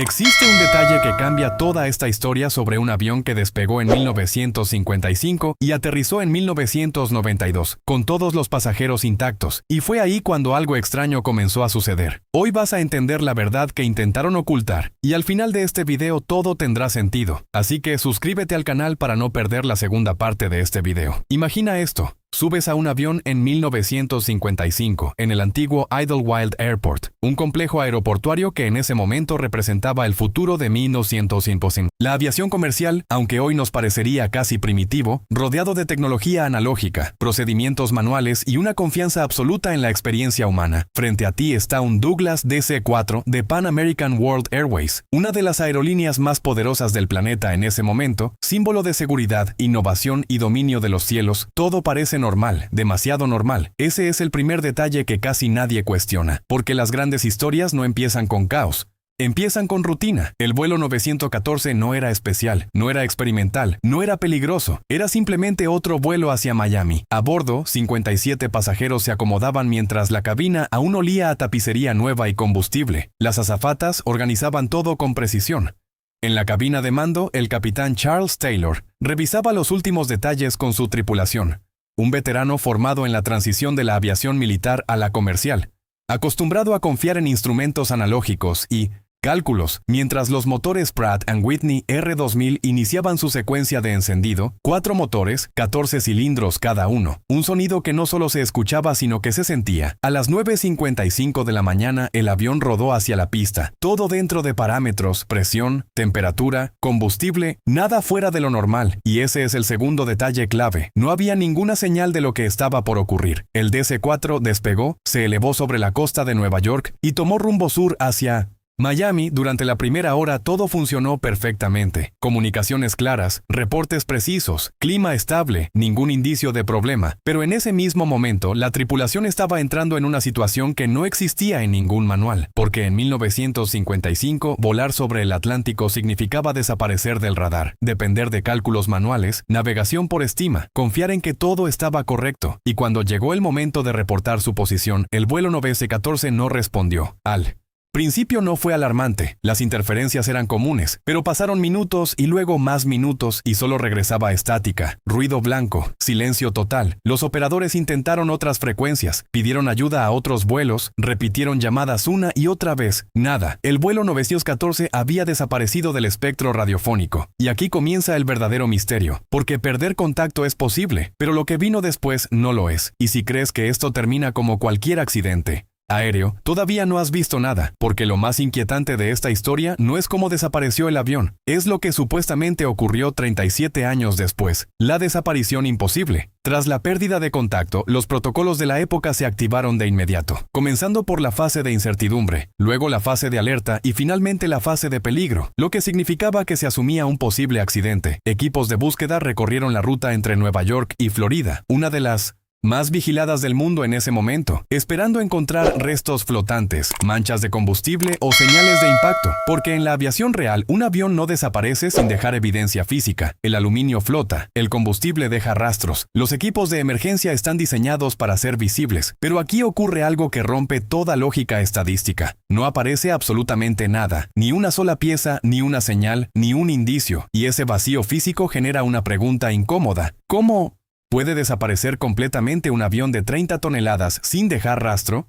Existe un detalle que cambia toda esta historia sobre un avión que despegó en 1955 y aterrizó en 1992, con todos los pasajeros intactos, y fue ahí cuando algo extraño comenzó a suceder. Hoy vas a entender la verdad que intentaron ocultar, y al final de este video todo tendrá sentido, así que suscríbete al canal para no perder la segunda parte de este video. Imagina esto. Subes a un avión en 1955, en el antiguo Idlewild Airport, un complejo aeroportuario que en ese momento representaba el futuro de 1950. La aviación comercial, aunque hoy nos parecería casi primitivo, rodeado de tecnología analógica, procedimientos manuales y una confianza absoluta en la experiencia humana. Frente a ti está un Douglas DC-4 de Pan American World Airways, una de las aerolíneas más poderosas del planeta en ese momento, símbolo de seguridad, innovación y dominio de los cielos. Todo parece normal, demasiado normal. Ese es el primer detalle que casi nadie cuestiona, porque las grandes historias no empiezan con caos. Empiezan con rutina. El vuelo 914 no era especial, no era experimental, no era peligroso, era simplemente otro vuelo hacia Miami. A bordo, 57 pasajeros se acomodaban mientras la cabina aún olía a tapicería nueva y combustible. Las azafatas organizaban todo con precisión. En la cabina de mando, el capitán Charles Taylor revisaba los últimos detalles con su tripulación. Un veterano formado en la transición de la aviación militar a la comercial, acostumbrado a confiar en instrumentos analógicos y cálculos, mientras los motores Pratt & Whitney R2000 iniciaban su secuencia de encendido, 4 motores, 14 cilindros cada uno, un sonido que no solo se escuchaba sino que se sentía. A las 9:55 de la mañana el avión rodó hacia la pista, todo dentro de parámetros, presión, temperatura, combustible, nada fuera de lo normal, y ese es el segundo detalle clave. No había ninguna señal de lo que estaba por ocurrir. El DC-4 despegó, se elevó sobre la costa de Nueva York y tomó rumbo sur hacia Miami. Durante la primera hora todo funcionó perfectamente. Comunicaciones claras, reportes precisos, clima estable, ningún indicio de problema. Pero en ese mismo momento, la tripulación estaba entrando en una situación que no existía en ningún manual, porque en 1955 volar sobre el Atlántico significaba desaparecer del radar, depender de cálculos manuales, navegación por estima, confiar en que todo estaba correcto. Y cuando llegó el momento de reportar su posición, el vuelo 914 no respondió. Al principio no fue alarmante, las interferencias eran comunes, pero pasaron minutos y luego más minutos y solo regresaba estática, ruido blanco, silencio total. Los operadores intentaron otras frecuencias, pidieron ayuda a otros vuelos, repitieron llamadas una y otra vez, nada. El vuelo 914 había desaparecido del espectro radiofónico. Y aquí comienza el verdadero misterio, porque perder contacto es posible, pero lo que vino después no lo es. Y si crees que esto termina como cualquier accidente aéreo, todavía no has visto nada, porque lo más inquietante de esta historia no es cómo desapareció el avión, es lo que supuestamente ocurrió 37 años después, la desaparición imposible. Tras la pérdida de contacto, los protocolos de la época se activaron de inmediato, comenzando por la fase de incertidumbre, luego la fase de alerta y finalmente la fase de peligro, lo que significaba que se asumía un posible accidente. Equipos de búsqueda recorrieron la ruta entre Nueva York y Florida, una de las más vigiladas del mundo en ese momento, esperando encontrar restos flotantes, manchas de combustible o señales de impacto, porque en la aviación real un avión no desaparece sin dejar evidencia física. El aluminio flota, el combustible deja rastros, los equipos de emergencia están diseñados para ser visibles, pero aquí ocurre algo que rompe toda lógica estadística. No aparece absolutamente nada, ni una sola pieza, ni una señal, ni un indicio, y ese vacío físico genera una pregunta incómoda. ¿Cómo puede desaparecer completamente un avión de 30 toneladas sin dejar rastro?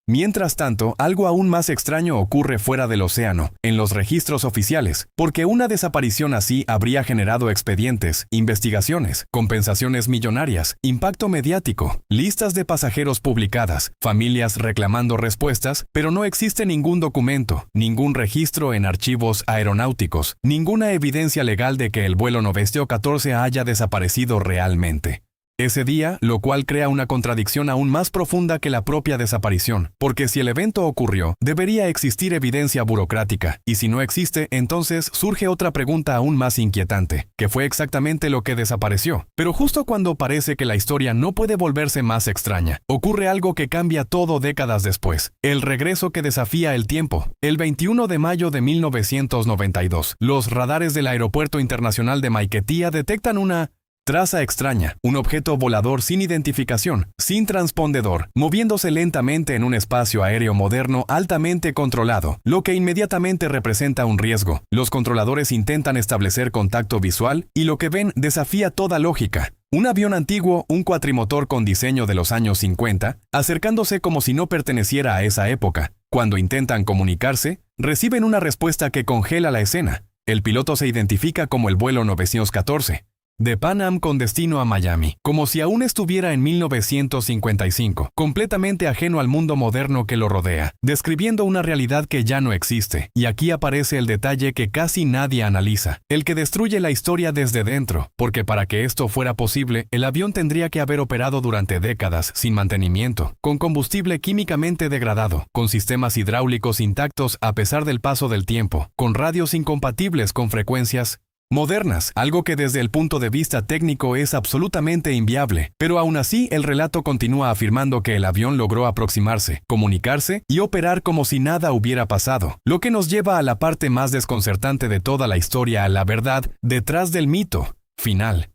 Mientras tanto, algo aún más extraño ocurre fuera del océano, en los registros oficiales, porque una desaparición así habría generado expedientes, investigaciones, compensaciones millonarias, impacto mediático, listas de pasajeros publicadas, familias reclamando respuestas, pero no existe ningún documento, ningún registro en archivos aeronáuticos, ninguna evidencia legal de que el vuelo 914 haya desaparecido realmente ese día, lo cual crea una contradicción aún más profunda que la propia desaparición, porque si el evento ocurrió, debería existir evidencia burocrática, y si no existe, entonces surge otra pregunta aún más inquietante, ¿qué fue exactamente lo que desapareció? Pero justo cuando parece que la historia no puede volverse más extraña, ocurre algo que cambia todo décadas después, el regreso que desafía el tiempo. El 21 de mayo de 1992, los radares del Aeropuerto Internacional de Maiquetía detectan una Traza extraña, un objeto volador sin identificación, sin transpondedor, moviéndose lentamente en un espacio aéreo moderno altamente controlado, lo que inmediatamente representa un riesgo. Los controladores intentan establecer contacto visual y lo que ven desafía toda lógica. Un avión antiguo, un cuatrimotor con diseño de los años 50, acercándose como si no perteneciera a esa época. Cuando intentan comunicarse, reciben una respuesta que congela la escena. El piloto se identifica como el vuelo 914. De Pan Am con destino a Miami, como si aún estuviera en 1955, completamente ajeno al mundo moderno que lo rodea, describiendo una realidad que ya no existe. Y aquí aparece el detalle que casi nadie analiza, el que destruye la historia desde dentro, porque para que esto fuera posible, el avión tendría que haber operado durante décadas sin mantenimiento, con combustible químicamente degradado, con sistemas hidráulicos intactos a pesar del paso del tiempo, con radios incompatibles con frecuencias modernas, algo que desde el punto de vista técnico es absolutamente inviable, pero aún así el relato continúa afirmando que el avión logró aproximarse, comunicarse y operar como si nada hubiera pasado, lo que nos lleva a la parte más desconcertante de toda la historia, a la verdad detrás del mito final.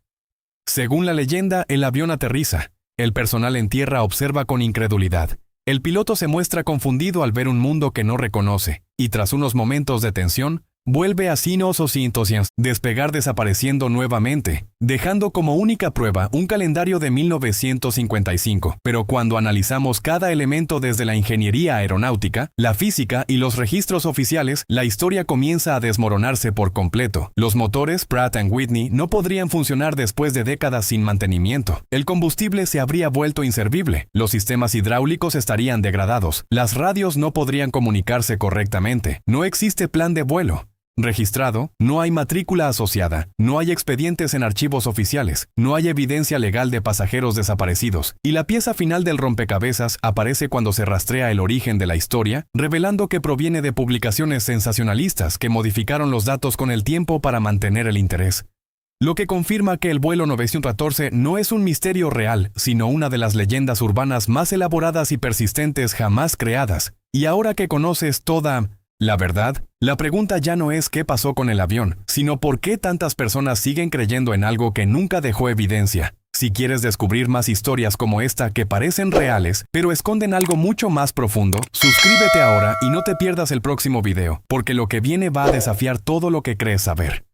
Según la leyenda, el avión aterriza. El personal en tierra observa con incredulidad. El piloto se muestra confundido al ver un mundo que no reconoce, y tras unos momentos de tensión, vuelve a Sinos o Sintosians, despegar desapareciendo nuevamente, dejando como única prueba un calendario de 1955. Pero cuando analizamos cada elemento desde la ingeniería aeronáutica, la física y los registros oficiales, la historia comienza a desmoronarse por completo. Los motores Pratt & Whitney no podrían funcionar después de décadas sin mantenimiento. El combustible se habría vuelto inservible. Los sistemas hidráulicos estarían degradados. Las radios no podrían comunicarse correctamente. No existe plan de vuelo registrado, no hay matrícula asociada, no hay expedientes en archivos oficiales, no hay evidencia legal de pasajeros desaparecidos, y la pieza final del rompecabezas aparece cuando se rastrea el origen de la historia, revelando que proviene de publicaciones sensacionalistas que modificaron los datos con el tiempo para mantener el interés. Lo que confirma que el vuelo 914 no es un misterio real, sino una de las leyendas urbanas más elaboradas y persistentes jamás creadas. Y ahora que conoces toda la verdad, la pregunta ya no es qué pasó con el avión, sino por qué tantas personas siguen creyendo en algo que nunca dejó evidencia. Si quieres descubrir más historias como esta que parecen reales, pero esconden algo mucho más profundo, suscríbete ahora y no te pierdas el próximo video, porque lo que viene va a desafiar todo lo que crees saber.